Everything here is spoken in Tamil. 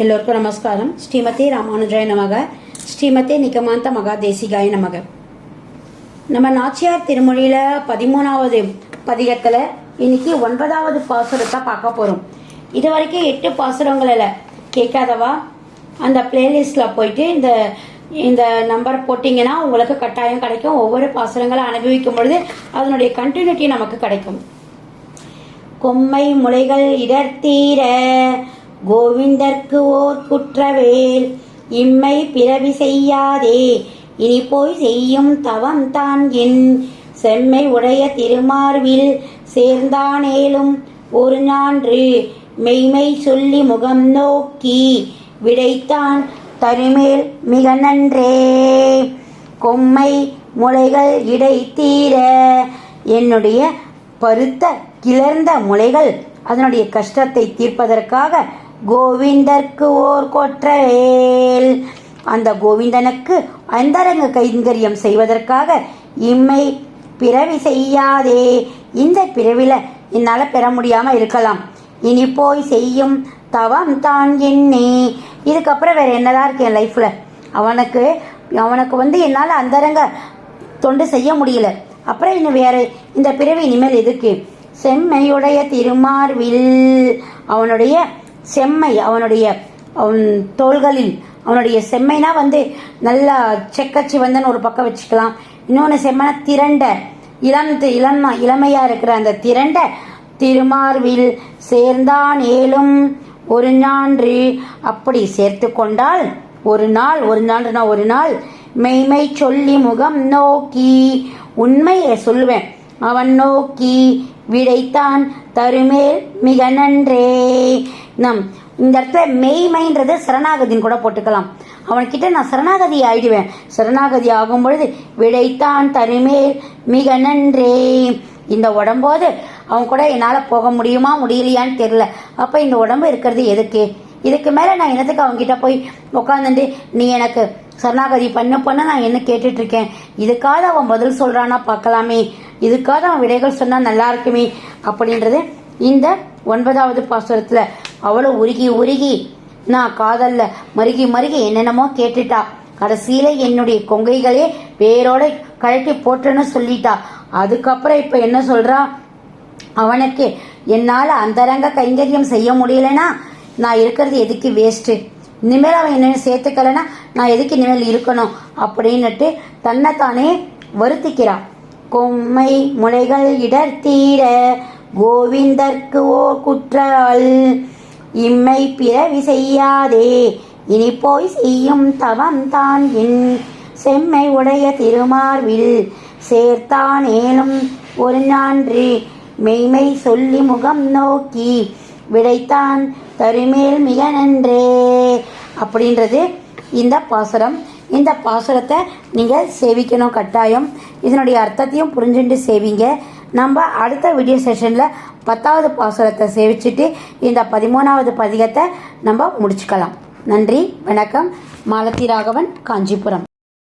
எல்லோருக்கும் நமஸ்காரம். ஸ்ரீமதி ராமானுஜாய நமக. ஸ்ரீமதி நிகமாந்த மகாதேசிகாய நமக. நம்ம நாச்சியார் திருமொழியில 13வது பதிகத்துல இன்னைக்கு 9வது பாசுரத்தை பார்க்க போறோம். இது வரைக்கும் 8 பாசுரங்களில் கேட்காதவா அந்த பிளேலிஸ்ட்ல போயிட்டு இந்த நம்பர் போட்டிங்கன்னா உங்களுக்கு கட்டாயம் கிடைக்கும். ஒவ்வொரு பாசுரங்களை அனுபவிக்கும் பொழுது அதனுடைய கண்டினியூட்டி நமக்கு கிடைக்கும். கொம்மை முளைகள் இடர்த்தீர கோவிந்தர்க்கு ஓர் குற்றவேல் இம்மை பிறவி செய்யாதே இனி போய் செய்யும் தவம் தான் என் செம்மை உடைய திருமார்வில் சேர்ந்தானேலும் ஒரு ஞான்று மெய்மை சொல்லி முகம் நோக்கி விடைத்தான் தருமேல் மிக நன்றே. கொம்மை முளைகள் இடைத்தீர, என்னுடைய பருத்த கிளர்ந்த முளைகள் அதனுடைய கஷ்டத்தை தீர்ப்பதற்காக கோவிந்தர்க்கு ஓர் கொற்றவேல், அந்த கோவிந்தனுக்கு அந்தரங்க கைங்கரியம் செய்வதற்காக இம்மை பிறவி செய்யாதே, இந்த பிறவில என்னால பெற முடியாம இருக்கலாம், இனி போய் செய்யும் தவம் தான் என்னே, இதுக்கப்புறம் வேற என்னதான் இருக்கு என் லைஃப்ல, அவனுக்கு என்னால அந்தரங்க தொண்டு செய்ய முடியல, அப்புறம் இன்னும் வேற இந்த பிறவி இனிமேல் எதுக்கு. செம்மையுடைய திருமார்வில், அவனுடைய செம்மை, அவன் தோள்களில் அவனுடைய செம்மைனா நல்லா செக்கச்சி வந்தன்னு ஒரு பக்கம் வச்சுக்கலாம். இன்னொன்று செம்மன திரண்ட இளமையா இருக்கிற அந்த திரண்ட திருமார்வில் சேர்ந்தான் ஏலும் ஒரு ஞான்று, அப்படி சேர்த்து கொண்டால் ஒரு நாள் மெய்மை சொல்லி முகம் நோக்கி, உண்மையை சொல்லுவேன், அவன் நோக்கி விடைத்தான் தருமேல் மிக நன்றே. இந்த இடத்துல மெய்மைன்றது சரணாகதின்னு கூட போட்டுக்கலாம். அவன்கிட்ட நான் சரணாகதி ஆயிடுவேன், சரணாகதி ஆகும் பொழுது விடைத்தான் தருமேல் மிக நன்றே. இந்த உடம்போது அவன் கூட என்னால் போக முடியுமா முடியலையான்னு தெரியல, அப்போ இந்த உடம்பு இருக்கிறது எதுக்கு, இதுக்கு மேலே நான் என்னத்துக்கு அவங்ககிட்ட போய் உட்காந்துட்டு நீ எனக்கு சரணாகதி பண்ண நான் என்ன கேட்டுட்டு இருக்கேன், இதுக்காக அவன் பதில் சொல்றானா பார்க்கலாமே, இதுக்காக அவன் விடைகள் சொன்னா நல்லா இருக்குமே அப்படின்றது இந்த 9வது பாசுரத்துல அவ்வளவு உருகி நான் காதல்ல மருகி என்னென்னமோ கேட்டுட்டா, கடைசியில என்னுடைய கொங்கைகளே வேரோட கழட்டி போட்டுன்னு சொல்லிட்டா. அதுக்கப்புறம் இப்ப என்ன சொல்றா, அவனுக்கு என்னால அந்தரங்க கைங்கரியம் செய்ய முடியலன்னா நான் இருக்கிறது எதுக்கு வேஸ்ட், இனிமேல் அவன் என்ன சேர்த்துக்கலன்னா நான் எதுக்கு இனிமேல் இருக்கணும் அப்படின்னுட்டு தன்னைத்தானே வருத்திக்கிறான். கொம்மை முளைகள் இடர்த்தீர கோவிந்தர்க்கு ஓ குற்றால் இம்மை பிறவி செய்யாதே இனி போய் செய்யும் தவம் தான் என் செம்மை உடைய திருமார்வில் சேர்த்தான் ஏலும் ஒரு ஞான்று மெய்மை சொல்லி முகம் நோக்கி விடைத்தான் தருமேல் மிக நன்றே அப்படின்றது இந்த பாசுரம். இந்த பாசுரத்தை நீங்கள் சேவிக்கணும் கட்டாயம், இதனுடைய அர்த்தத்தையும் புரிஞ்சுட்டு சேவிங்க. நம்ம அடுத்த வீடியோ செஷனில் 10வது பாசுரத்தை சேவிச்சுட்டு இந்த 13வது பதிகத்தை நம்ம முடிச்சுக்கலாம். நன்றி, வணக்கம். மாலதி ராகவன், காஞ்சிபுரம்.